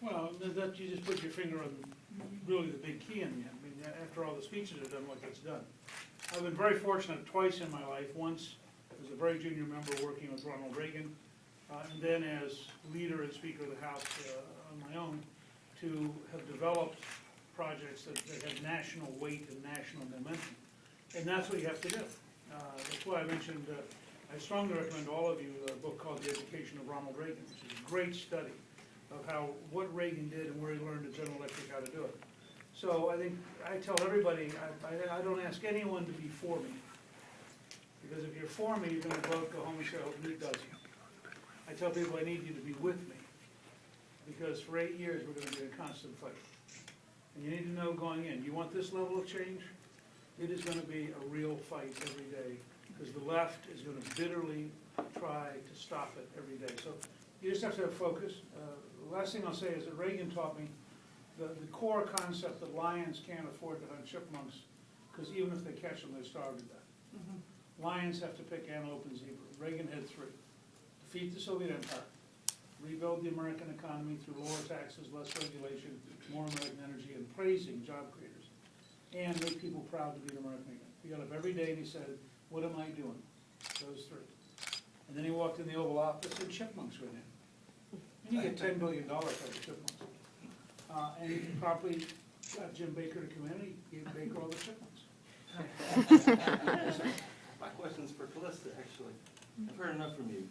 Well, that you just put your finger on really the big key in the end. I mean, after all the speeches are done, what gets done. I've been very fortunate twice in my life. Once as a very junior member working with Ronald Reagan, and then as leader and Speaker of the House on my own, to have developed projects that have national weight and national momentum. And that's what you have to do. That's why I mentioned, I strongly recommend to all of you a book called The Education of Ronald Reagan, which is a great study of what Reagan did and where he learned at General Electric how to do it. So I think, I tell everybody, I don't ask anyone to be for me. Because if you're for me, you're gonna vote, go home and say, oh, Newt does. I tell people I need you to be with me. Because for 8 years, we're gonna be in a constant fight. And you need to know going in, you want this level of change? It is gonna be a real fight every day, because the left is gonna bitterly try to stop it every day. So you just have to have focus. The last thing I'll say is that Reagan taught me the core concept that lions can't afford to hunt chipmunks, because even if they catch them, they starve to death. Lions have to pick antelope and zebra. Reagan had 3. Defeat the Soviet Empire, rebuild the American economy through lower taxes, less regulation, more American energy, and praising job creators, and make people proud to be an American again. He got up every day and he said, what am I doing? Those 3. And then he walked in the Oval Office and chipmunks went in. And you get $10 billion for the chipmunks. And he promptly got Jim Baker to come in and he gave Baker all the chipmunks. My question's for Callista, actually. I've heard enough from you.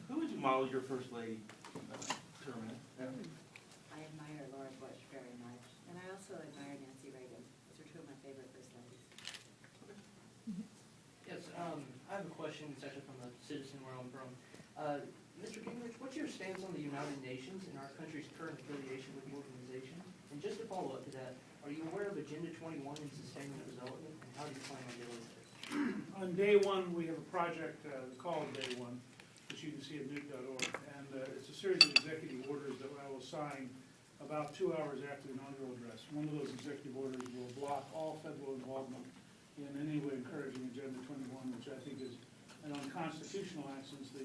Who would you model your first lady term in? I admire Laura Bush very much, and I also admire Nancy Reagan. Those are 2 of my favorite first ladies. Yes, I have a question. It's actually from a citizen where I'm from. Mr. Gingrich, what's your stance on the United Nations and our country's current affiliation with the organization? And just to follow up to that, are you aware of Agenda 21 in Sustainable Development, and how do you plan on dealing with it? On day 1, we have a project called Day 1, which you can see at newt.org, and it's a series of executive orders that I will sign about 2 hours after the inaugural address. One of those executive orders will block all federal involvement in any way encouraging Agenda 21, which I think is an unconstitutional act since the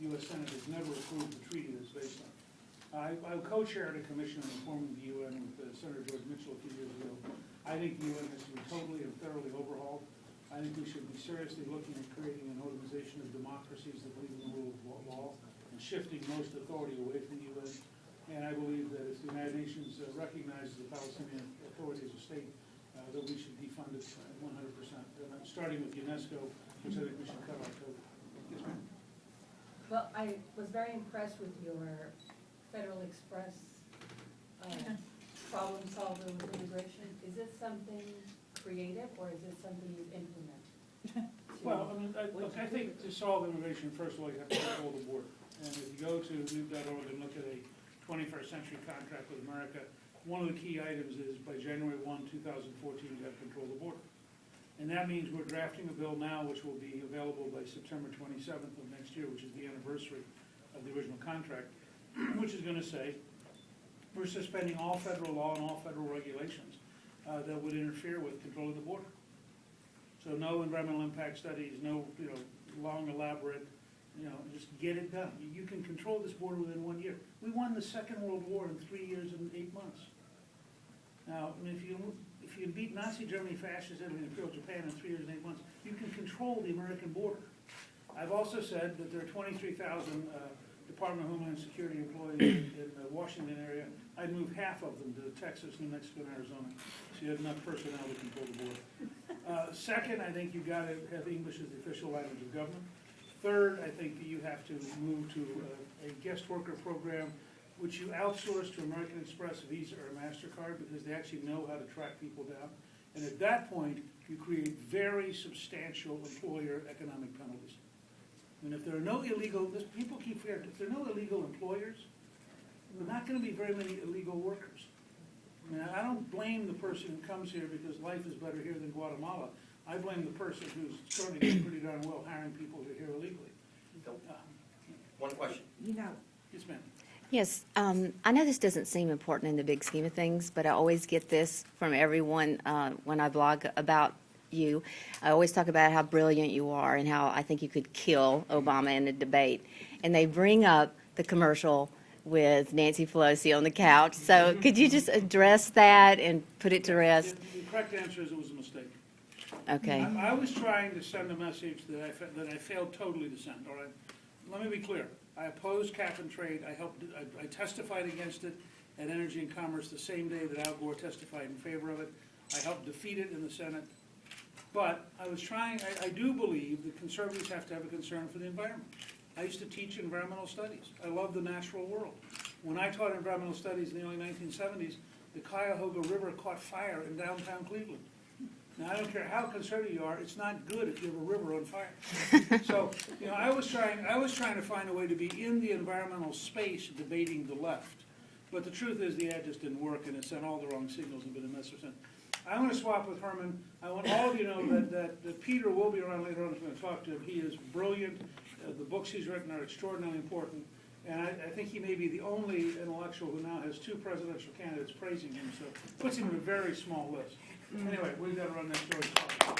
U.S. Senate has never approved the treaty that's based on it. I co-chaired a commission on reforming the UN with Senator George Mitchell a few years ago. I think the UN has to be totally and thoroughly overhauled. I think we should be seriously looking at creating an organization of democracies that believe in the rule of law and shifting most authority away from the UN. And I believe that if the United Nations recognizes the Palestinian Authority as a state, that we should defund it 100%. Starting with UNESCO, which I think we should cut October. Yes, ma'am. Well, I was very impressed with your Federal Express problem solver with integration. Is this something creative, or is this something you implement? Well, I mean, look, I think to solve immigration, first of all, you have to control the border. And if you go to newt.org and look at a 21st century contract with America, one of the key items is by January 1, 2014, you have to control the border. And that means we're drafting a bill now which will be available by September 27th of next year, which is the anniversary of the original contract, which is going to say we're suspending all federal law and all federal regulations that would interfere with controlling the border. So no environmental impact studies, no long elaborate, just get it done. You can control this border within 1 year. We won the Second World War in 3 years and 8 months. Now, I mean, if you beat Nazi Germany, fascist Italy, and Imperial Japan in 3 years and 8 months, you can control the American border. I've also said that there are 23,000 Department of Homeland Security employees in the Washington area. I'd move half of them to Texas, New Mexico, and Arizona, so you have enough personnel to control the border. Second, I think you've got to have English as the official language of government. Third, I think that you have to move to a guest worker program which you outsource to American Express, Visa, or MasterCard, because they actually know how to track people down. And at that point, you create very substantial employer economic penalties. And if there are no illegal, people keep forgetting, if there are no illegal employers, there are not going to be very many illegal workers. I mean, I don't blame the person who comes here because life is better here than Guatemala. I blame the person who's starting to do pretty darn well hiring people who are here illegally. One question. Yes, ma'am. Yes, I know this doesn't seem important in the big scheme of things, but I always get this from everyone when I blog about you. I always talk about how brilliant you are and how I think you could kill Obama in a debate. And they bring up the commercial with Nancy Pelosi on the couch. So could you just address that and put it to rest? The correct answer is it was a mistake. Okay. I was trying to send a message that I failed totally to send, all right? Let me be clear. I opposed cap and trade. I testified against it at Energy and Commerce the same day that Al Gore testified in favor of it. I helped defeat it in the Senate. But I do believe that conservatives have to have a concern for the environment. I used to teach environmental studies. I love the natural world. When I taught environmental studies in the early 1970s, the Cuyahoga River caught fire in downtown Cleveland. Now, I don't care how conservative you are, it's not good if you have a river on fire. So, I was trying to find a way to be in the environmental space debating the left. But the truth is the ad just didn't work, and it sent all the wrong signals and been a mess of sense. I'm going to swap with Herman. I want all of you to know that Peter will be around later on. I'm going to talk to him. He is brilliant. The books he's written are extraordinarily important. And I think he may be the only intellectual who now has 2 presidential candidates praising him. So puts him in a very small list. Anyway, we've got to run next door and talk.